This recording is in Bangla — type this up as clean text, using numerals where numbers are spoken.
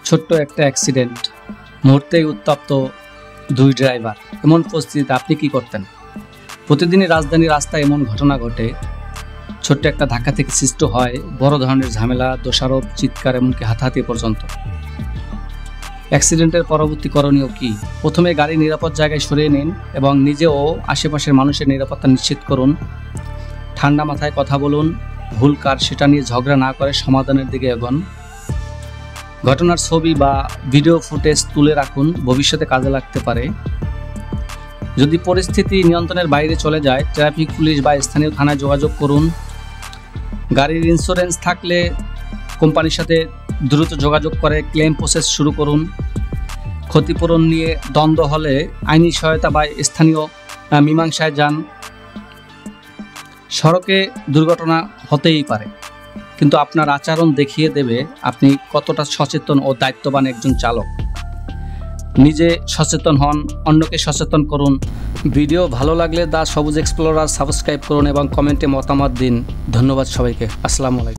ছোট্ট একটা অ্যাক্সিডেন্ট, মুহূর্তেই উত্তপ্ত দুই ড্রাইভার। এমন পরিস্থিতিতে আপনি কি করতেন? প্রতিদিনই রাজধানীর রাস্তায় এমন ঘটনা ঘটে। ছোট্ট একটা ধাক্কা থেকে সৃষ্টি হয় বড় ধরনের ঝামেলা, দোষারোপ, চিৎকার, এমনকি হাতাহাতি পর্যন্ত। অ্যাক্সিডেন্টের পরবর্তী করণীয় কি? প্রথমে গাড়ি নিরাপদ জায়গায় সরিয়ে নিন এবং নিজে ও আশেপাশের মানুষের নিরাপত্তা নিশ্চিত করুন। ঠান্ডা মাথায় কথা বলুন, ভুল কার সেটা নিয়ে ঝগড়া না করে সমাধানের দিকে এগোন। ঘটনার ছবি বা ভিডিও ফুটেজ তুলে রাখুন, ভবিষ্যতে কাজে লাগতে পারে। যদি পরিস্থিতি নিয়ন্ত্রণের বাইরে চলে যায়, ট্রাফিক পুলিশ বা স্থানীয় থানায় যোগাযোগ করুন। গাড়ির ইন্স্যুরেন্স থাকলে কোম্পানির সাথে দ্রুত যোগাযোগ করে ক্লেম প্রসেস শুরু করুন। ক্ষতিপূরণ নিয়ে দ্বন্দ্ব হলে আইনি সহায়তা বা স্থানীয় মীমাংসায় যান। সড়কে দুর্ঘটনা হতেই পারে, কিন্তু আপনার আচরণ দেখিয়ে দেবে আপনি কতটা সচেতন ও দায়িত্ববান একজন চালক। নিজে সচেতন হন, অন্যকে সচেতন করুন। ভিডিও ভালো লাগলে দ্য সবুজ এক্সপ্লোরার সাবস্ক্রাইব করুন এবং কমেন্টে মতামত দিন। ধন্যবাদ সবাইকে। আসসালামু আলাইকুম।